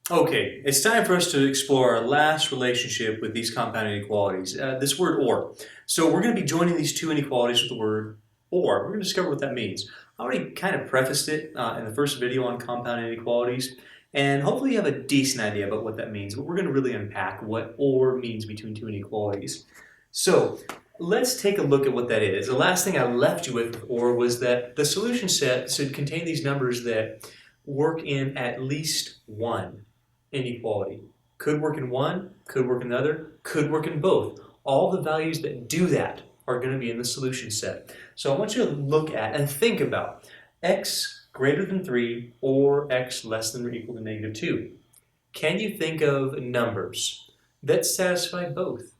Okay, it's time for us to explore our last relationship with these compound inequalities, this word or. So we're going to be joining these two inequalities with the word or. We're going to discover what that means. I already kind of prefaced it in the first video on compound inequalities, and hopefully you have a decent idea about what that means, but we're going to really unpack what or means between two inequalities. So let's take a look at what that is. The last thing I left you with or was that the solution set should contain these numbers that work in at least one inequality. Could work in one, could work in the other, could work in both. All the values that do that are going to be in the solution set. So I want you to look at and think about x greater than 3 or x less than or equal to negative 2. Can you think of numbers that satisfy both?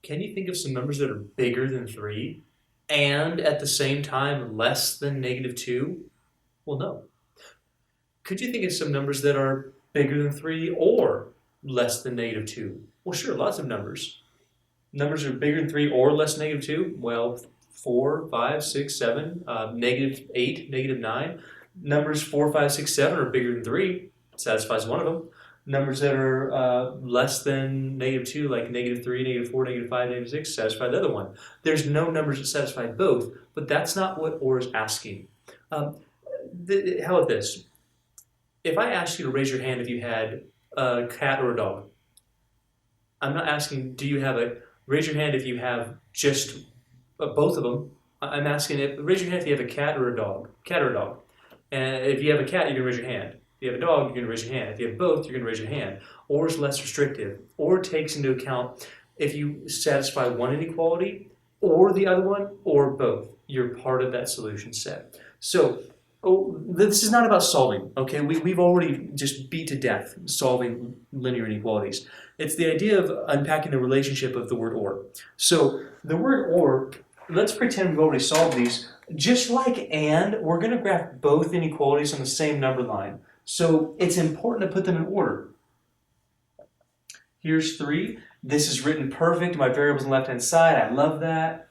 Can you think of some numbers that are bigger than 3 and at the same time less than negative 2? Well, no. Could you think of some numbers that are bigger than 3 or less than negative 2? Well, sure, lots of numbers. Numbers are bigger than 3 or less than negative 2? Well, 4, 5, 6, 7, negative 8, negative 9. Numbers 4, 5, 6, 7 are bigger than 3. Satisfies one of them. Numbers that are less than negative 2, like negative 3, negative 4, negative 5, negative 6, satisfy the other one. There's no numbers that satisfy both, but that's not what OR is asking. How about this? If I asked you to raise your hand if you had a cat or a dog, I'm not asking, do you have a, raise your hand if you have just both of them. I'm asking, raise your hand if you have a cat or a dog. Cat or a dog. And if you have a cat, you're going to raise your hand. If you have a dog, you're going to raise your hand. If you have both, you're going to raise your hand. Or is less restrictive. Or takes into account if you satisfy one inequality, or the other one, or both. You're part of that solution set. So, this is not about solving, okay? We've already just beat to death solving linear inequalities. It's the idea of unpacking the relationship of the word or. So the word or, let's pretend we've already solved these. Just like and, we're going to graph both inequalities on the same number line. So it's important to put them in order. Here's 3. This is written perfect. My variable's on the left-hand side. I love that.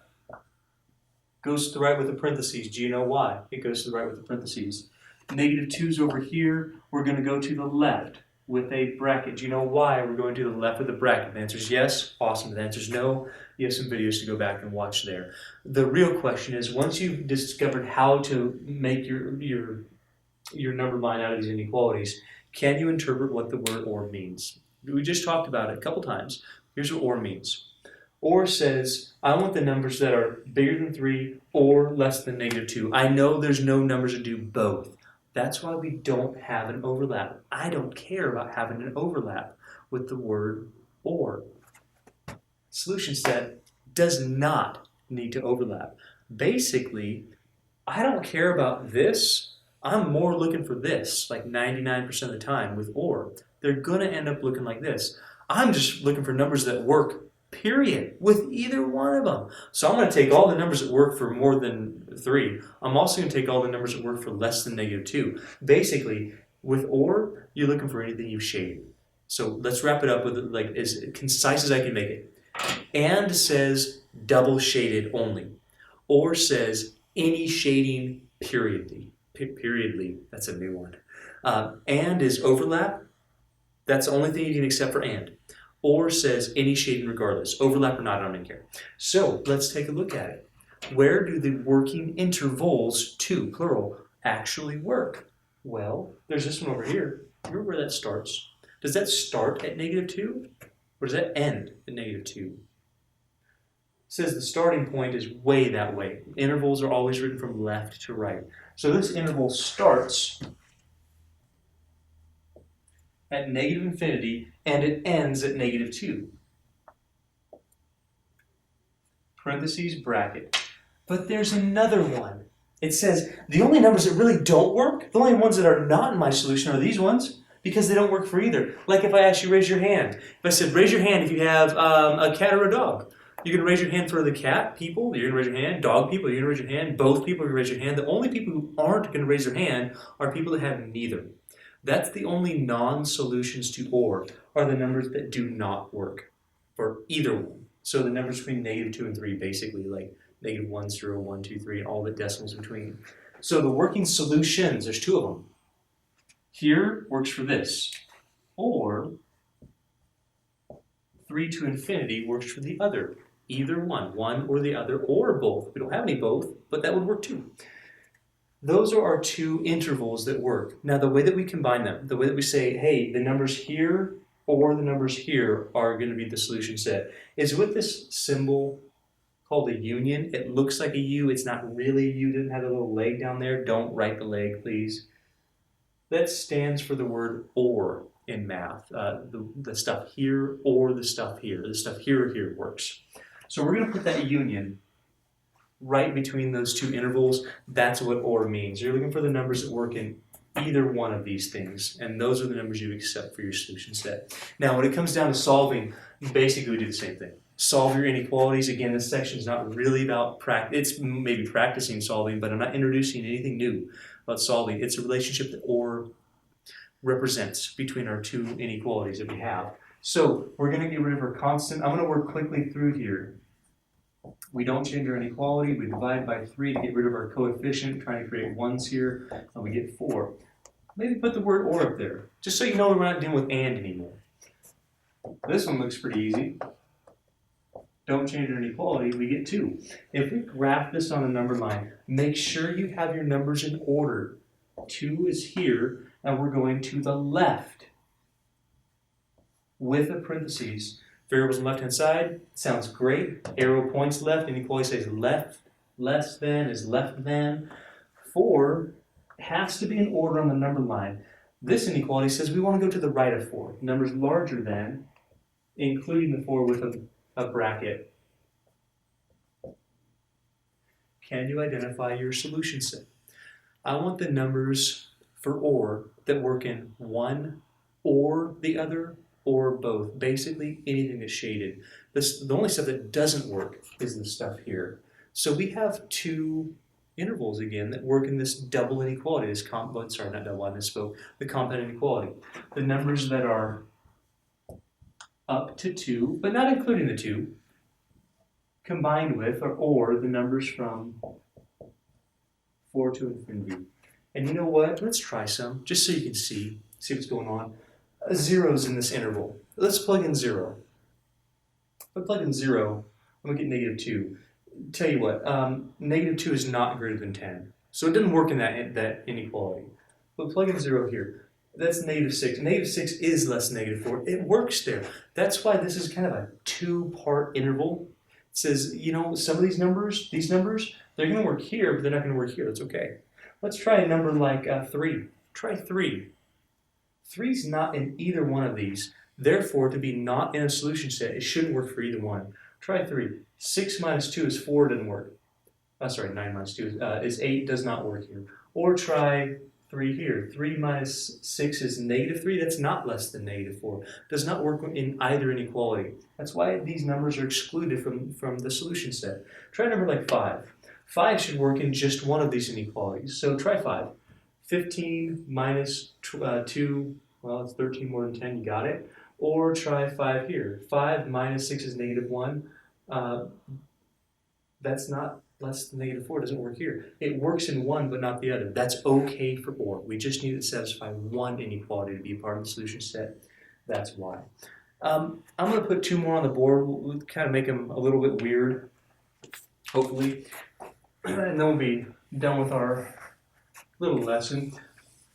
Goes to the right with the parentheses. Do you know why? It goes to the right with the parentheses. Negative 2's over here. We're going to go to the left with a bracket. Do you know why we're going to the left with a bracket? The answer is yes. Awesome. The answer is no. You have some videos to go back and watch there. The real question is, once you've discovered how to make your number line out of these inequalities, can you interpret what the word or means? We just talked about it a couple times. Here's what or means. Or says, I want the numbers that are bigger than 3 or less than negative 2. I know there's no numbers that do both. That's why we don't have an overlap. I don't care about having an overlap with the word or. Solution set does not need to overlap. Basically, I don't care about this. I'm more looking for this, like 99% of the time with or. They're going to end up looking like this. I'm just looking for numbers that work, period, with either one of them. So I'm going to take all the numbers that work for more than 3. I'm also going to take all the numbers that work for less than negative 2. Basically, with or, you're looking for anything you've shaded. So let's wrap it up with like as concise as I can make it. And says double shaded only. Or says any shading periodly. Periodly, that's a new one. And is overlap. That's the only thing you can accept for and. Or says any shading regardless. Overlap or not, I don't care. So let's take a look at it. Where do the working intervals, 2, plural, actually work? Well, there's this one over here. Remember where that starts? Does that start at negative 2? Or does that end at negative 2? It says the starting point is way that way. Intervals are always written from left to right. So this interval starts at negative infinity and it ends at negative 2. Parentheses, bracket. But there's another one. It says the only numbers that really don't work, the only ones that are not in my solution are these ones, because they don't work for either. Like if I asked you raise your hand. If I said raise your hand if you have a cat or a dog. You're going to raise your hand for the cat people, you're going to raise your hand. Dog people, you're going to raise your hand. Both people are going to raise your hand. The only people who aren't going to raise their hand are people that have neither. That's the only non-solutions to OR are the numbers that do not work for either one. So the numbers between negative 2 and 3, basically like negative 1, 0, 1, 2, 3, and all the decimals between. So the working solutions, there's 2 of them. Here works for this. Or 3 to infinity works for the other. Either one or the other, or both. We don't have any both, but that would work too. Those are our two intervals that work. Now, the way that we combine them, the way that we say, hey, the numbers here or the numbers here are going to be the solution set, is with this symbol called a union. It looks like a U. It's not really a U. It doesn't have a little leg down there. Don't write the leg, please. That stands for the word or in math. The stuff here or the stuff here. The stuff here or here works. So we're going to put that union right between those two intervals. That's what or means. You're looking for the numbers that work in either one of these things, and those are the numbers you accept for your solution set. Now, when it comes down to solving, basically we do the same thing. Solve your inequalities. Again, this section is not really about practice. It's maybe practicing solving, but I'm not introducing anything new about solving. It's a relationship that or represents between our two inequalities that we have. So we're going to get rid of our constant. I'm going to work quickly through here. We don't change our inequality. We divide by 3 to get rid of our coefficient, trying to create 1s here, and we get 4. Maybe put the word or up there, just so you know we're not dealing with and anymore. This one looks pretty easy. Don't change our inequality, we get 2. If we graph this on a number line, make sure you have your numbers in order. 2 is here, and we're going to the left with a parentheses. Variables on the left-hand side, sounds great. Arrow points left, inequality says left, less than is left than. 4 has to be in order on the number line. This inequality says we want to go to the right of 4. Numbers larger than, including the 4 with a bracket. Can you identify your solution set? I want the numbers for or that work in one or the other, or both. Basically, anything that's shaded. The only stuff that doesn't work is the stuff here. So we have two intervals again that work in this double inequality. The compound inequality. The numbers that are up to 2, but not including the 2, combined with or the numbers from 4 to infinity. And you know what? Let's try some, just so you can see what's going on. Zeros in this interval. Let's plug in 0. If I plug in 0, I'm going to get -2. Tell you what, -2 is not greater than 10. So it doesn't work in that inequality. But plug in 0 here. That's -6. -6 is less than -4. It works there. That's why this is kind of a 2-part interval. It says, you know, some of these numbers, they're going to work here, but they're not going to work here. That's okay. Let's try a number like 3. Try 3. 3 is not in either one of these. Therefore, to be not in a solution set, it shouldn't work for either one. Try 3. 6 minus 2 is 4, doesn't work. 9 minus 2 is 8, does not work here. Or try 3 here. 3 minus 6 is -3, that's not less than -4. Does not work in either inequality. That's why these numbers are excluded from the solution set. Try a number like 5. 5 should work in just one of these inequalities. So try 5. 15 minus 2, well, it's 13 more than 10, you got it. Or try 5 here. 5 minus 6 is -1. That's not less than -4, doesn't work here. It works in one, but not the other. That's okay for or. We just need to satisfy one inequality to be a part of the solution set. That's why. I'm going to put 2 more on the board. We'll kind of make them a little bit weird, hopefully. And then we'll be done with our little lesson.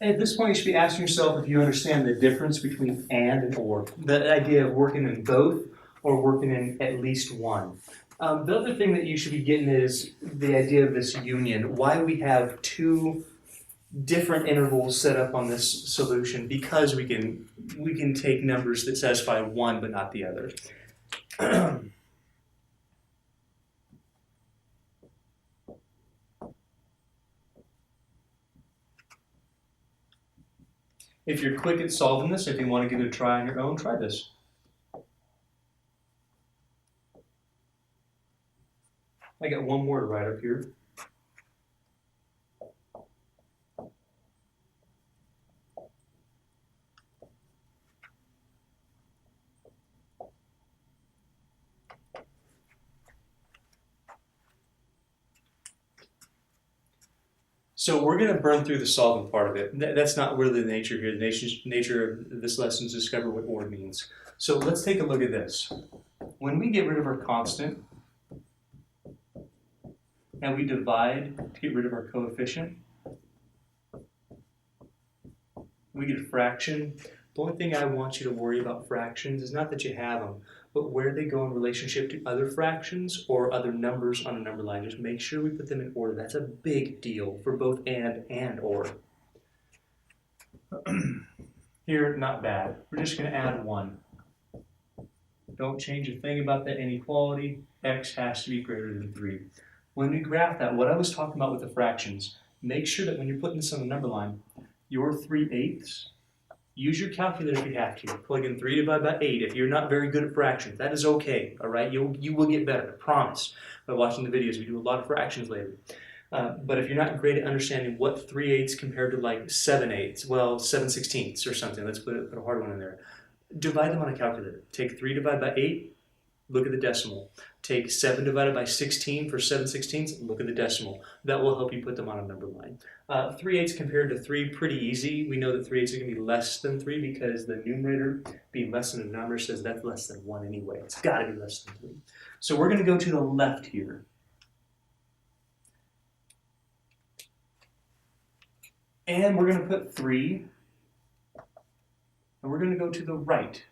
At this point, you should be asking yourself if you understand the difference between and or. The idea of working in both or working in at least one. The other thing that you should be getting is the idea of this union. Why we have 2 different intervals set up on this solution, because we can take numbers that satisfy one but not the other. If you're quick at solving this, if you want to give it a try on your own, try this. I got one more to write up here. So we're going to burn through the solving part of it. That's not really the nature here. The nature of this lesson is to discover what OR means. So let's take a look at this. When we get rid of our constant and we divide to get rid of our coefficient, we get a fraction. The only thing I want you to worry about fractions is not that you have them, but where they go in relationship to other fractions or other numbers on a number line. Just make sure we put them in order. That's a big deal for both and or. Here, not bad. We're just going to add 1. Don't change a thing about that inequality. X has to be greater than 3. When we graph that, what I was talking about with the fractions, make sure that when you're putting this on the number line, your 3/8, use your calculator if you have to. Plug in 3 divided by 8. If you're not very good at fractions, that is okay, all right? You will get better, I promise. By watching the videos, we do a lot of fractions later. But if you're not great at understanding what 3/8 compared to like 7/8, well, 7/16 or something, let's put a hard one in there. Divide them on a calculator. Take 3 divided by 8, look at the decimal. Take 7 divided by 16 for 7/16, look at the decimal. That will help you put them on a number line. 3/8 compared to 3, pretty easy. We know that 3/8 are going to be less than 3 because the numerator being less than the number says that's less than 1 anyway. It's got to be less than 3. So we're going to go to the left here. And we're going to put 3. And we're going to go to the right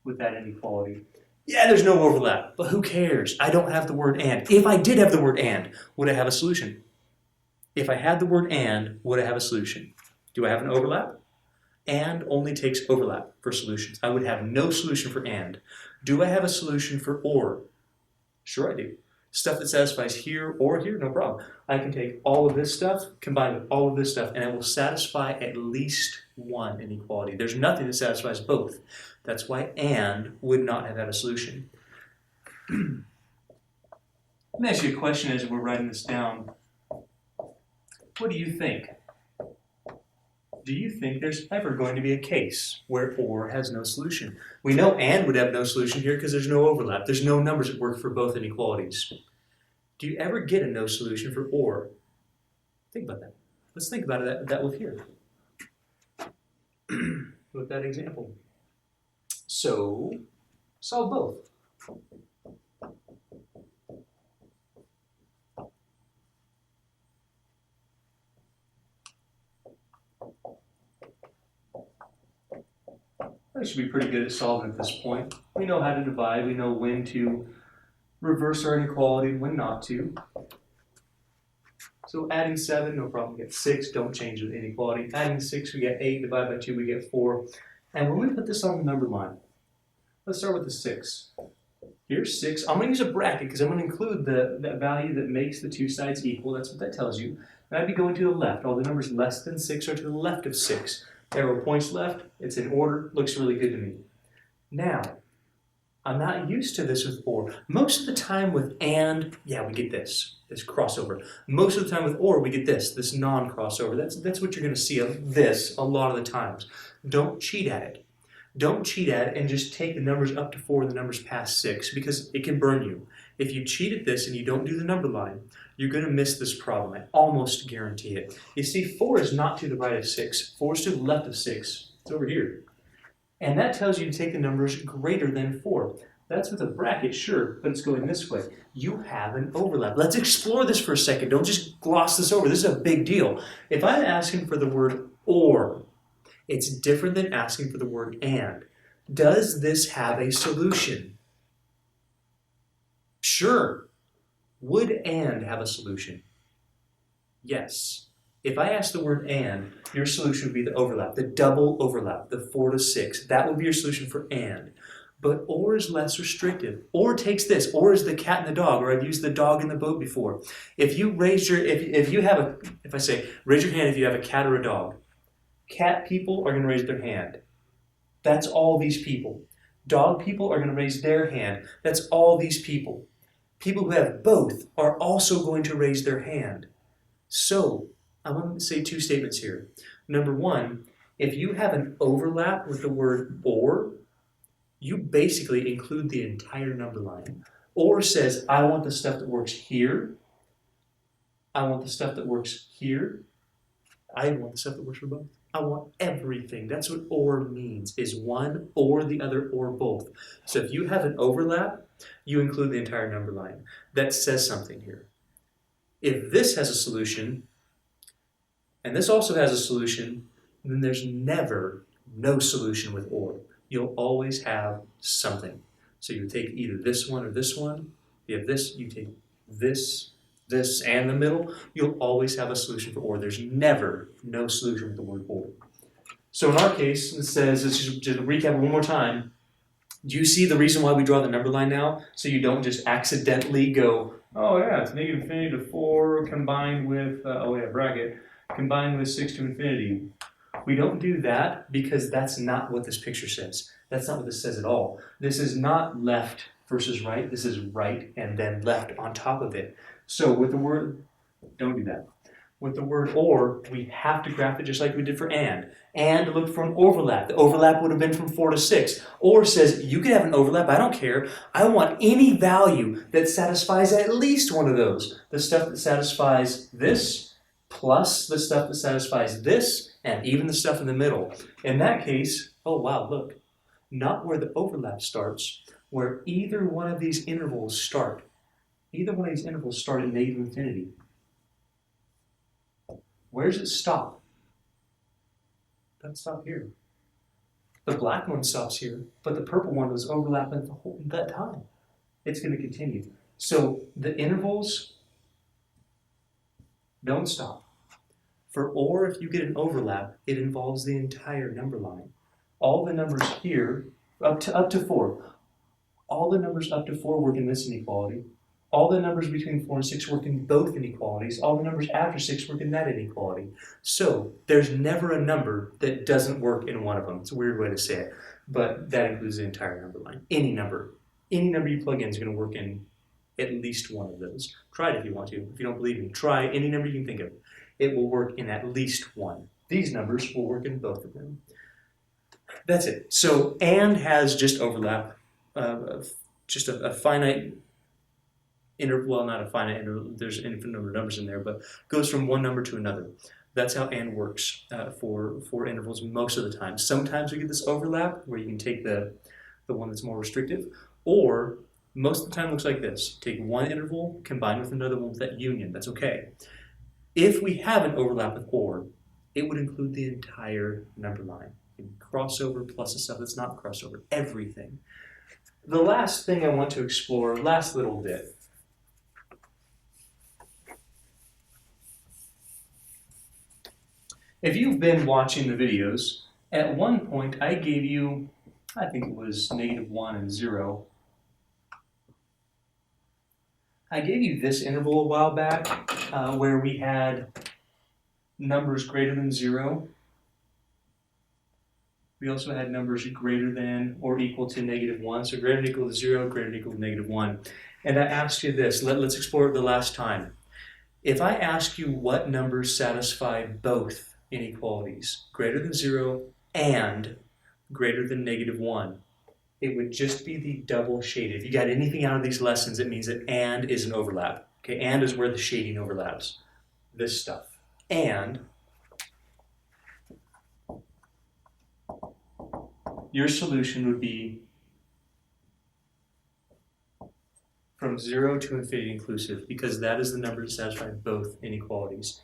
with that inequality. Yeah, there's no overlap, but who cares? I don't have the word and. If I did have the word and, would I have a solution? If I had the word and, would I have a solution? Do I have an overlap? And only takes overlap for solutions. I would have no solution for and. Do I have a solution for or? Sure I do. Stuff that satisfies here or here, no problem. I can take all of this stuff, combine with all of this stuff, and it will satisfy at least one inequality. There's nothing that satisfies both. That's why and would not have had a solution. Let me ask you a question as we're writing this down. What do you think? Do you think there's ever going to be a case where or has no solution? We know and would have no solution here because there's no overlap. There's no numbers that work for both inequalities. Do you ever get a no solution for or? Think about that. Let's think about that with here. With that example. So, solve both. I should be pretty good at solving at this point. We know how to divide. We know when to reverse our inequality and when not to. So adding 7, no problem, we get 6. Don't change the inequality. Adding 6, we get 8. Divided by 2, we get 4. And when we put this on the number line, let's start with the 6. Here's 6. I'm going to use a bracket because I'm going to include that value that makes the two sides equal. That's what that tells you. And I'd be going to the left. All the numbers less than 6 are to the left of 6. Arrow points left. It's in order. Looks really good to me. Now, I'm not used to this with or. Most of the time with and, yeah, we get this crossover. Most of the time with or, we get this non-crossover. That's what you're going to see of this a lot of the times. Don't cheat at it. Don't cheat at it and just take the numbers up to 4 and the numbers past 6 because it can burn you. If you cheat at this and you don't do the number line, you're going to miss this problem. I almost guarantee it. You see, 4 is not to the right of 6. 4 is to the left of 6. It's over here. And that tells you to take the numbers greater than 4. That's with a bracket, sure, but it's going this way. You have an overlap. Let's explore this for a second. Don't just gloss this over. This is a big deal. If I'm asking for the word or, it's different than asking for the word and. Does this have a solution? Sure. Would and have a solution? Yes. If I ask the word and, your solution would be the overlap, the double overlap, the 4 to 6. That would be your solution for and. But or is less restrictive. Or takes this. Or is the cat and the dog, or I've used the dog in the boat before. If you raise your, if I say, raise your hand if you have a cat or a dog. Cat people are going to raise their hand. That's all these people. Dog people are going to raise their hand. That's all these people. People who have both are also going to raise their hand. So, I'm going to say 2 statements here. Number 1, if you have an overlap with the word or, you basically include the entire number line. Or says, I want the stuff that works here. I want the stuff that works here. I want the stuff that works for both. I want everything. That's what or means, is one or the other or both. So if you have an overlap, you include the entire number line. That says something here. If this has a solution, and this also has a solution, then there's never no solution with or. You'll always have something. So you take either this one or this one. You have this, you take this, this, and the middle. You'll always have a solution for or. There's never no solution with the word or. So in our case, it says, let's just recap one more time. Do you see the reason why we draw the number line now? So you don't just accidentally go, oh yeah, it's negative infinity to 4 combined with, bracket, combined with 6 to infinity. We don't do that because that's not what this picture says. That's not what this says at all. This is not left versus right. This is right and then left on top of it. So with the word, don't do that. With the word or, we have to graph it just like we did for and. And look for an overlap. The overlap would have been from 4 to 6. Or says, you can have an overlap, I don't care. I want any value that satisfies at least one of those. The stuff that satisfies this, plus the stuff that satisfies this, and even the stuff in the middle. In that case, oh wow, look. Not where the overlap starts, where either one of these intervals start. Either one of these intervals start at negative infinity. Where does it stop? It doesn't stop here. The black one stops here, but the purple one was overlapping the whole that time. It's going to continue. So the intervals don't stop. For or, if you get an overlap, it involves the entire number line. All the numbers here, up to 4, all the numbers up to 4 work in this inequality. All the numbers between 4 and 6 work in both inequalities. All the numbers after 6 work in that inequality. So there's never a number that doesn't work in one of them. It's a weird way to say it, but that includes the entire number line. Any number you plug in is going to work in at least one of those. Try it if you want to. If you don't believe me, try any number you can think of. It will work in at least one. These numbers will work in both of them. That's it. So and has just overlap, just a finite interval, well, not a finite interval, there's an infinite number of numbers in there, but goes from one number to another. That's how and works for intervals most of the time. Sometimes we get this overlap where you can take the one that's more restrictive, or most of the time it looks like this. Take one interval, combine with another one with that union. That's okay. If we have an overlap with or, it would include the entire number line. Crossover plus the stuff that's not crossover, everything. The last thing I want to explore, last little bit, if you've been watching the videos, at one point I gave you, I think it was -1 and 0. I gave you this interval a while back where we had numbers greater than 0. We also had numbers greater than or equal to -1. So greater than or equal to 0, greater than or equal to -1. And I asked you this, let's explore it the last time. If I ask you what numbers satisfy both inequalities, greater than 0 and greater than -1, it would just be the double shaded. If you got anything out of these lessons, it means that and is an overlap. Okay, and is where the shading overlaps. This stuff. And your solution would be from 0 to infinity inclusive, because that is the number to satisfy both inequalities.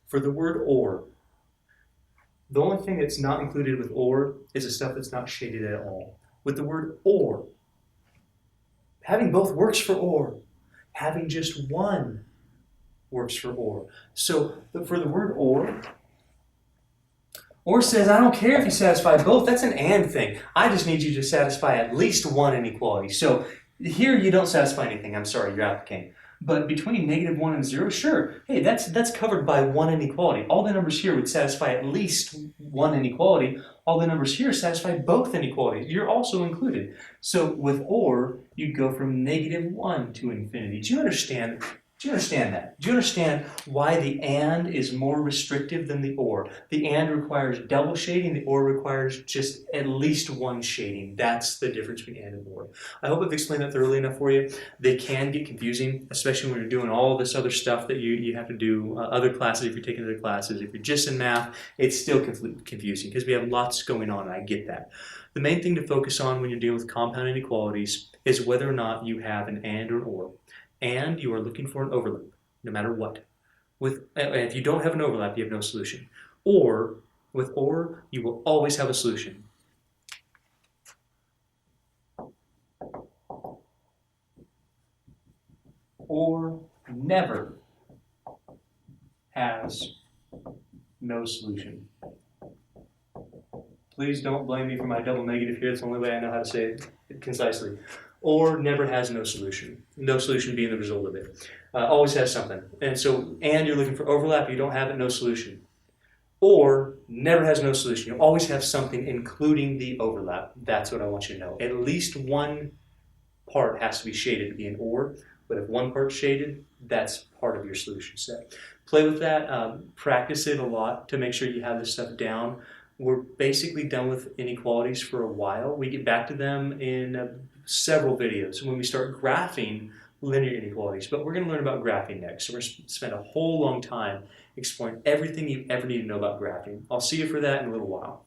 For the word or, the only thing that's not included with or is the stuff that's not shaded at all. With the word or, having both works for or. Having just one works for or. So for the word or says, I don't care if you satisfy both. That's an and thing. I just need you to satisfy at least one inequality. So here you don't satisfy anything. I'm sorry, you're out the game. But between -1 and 0, sure. Hey, that's covered by one inequality. All the numbers here would satisfy at least one inequality. All the numbers here satisfy both inequalities. You're also included. So with or, you'd go from -1 to infinity. Do you understand? Do you understand that? Do you understand why the and is more restrictive than the or? The and requires double shading, the or requires just at least one shading. That's the difference between and or. I hope I've explained that thoroughly enough for you. They can get confusing, especially when you're doing all this other stuff that you have to do, other classes, if you're taking other classes. If you're just in math, it's still confusing because we have lots going on, and I get that. The main thing to focus on when you're dealing with compound inequalities is whether or not you have an and or an or. And you are looking for an overlap, no matter what. If you don't have an overlap, you have no solution. Or, with or, you will always have a solution. Or never has no solution. Please don't blame me for my double negative here. It's the only way I know how to say it concisely. Or never has no solution. No solution being the result of it. Always has something. And so, and you're looking for overlap, you don't have it, no solution. Or never has no solution. You always have something including the overlap. That's what I want you to know. At least one part has to be shaded to be an or, but if one part's shaded, that's part of your solution set. Play with that, practice it a lot to make sure you have this stuff down. We're basically done with inequalities for a while. We get back to them in several videos when we start graphing linear inequalities, but we're going to learn about graphing next. So we're going to spend a whole long time exploring everything you ever need to know about graphing. I'll see you for that in a little while.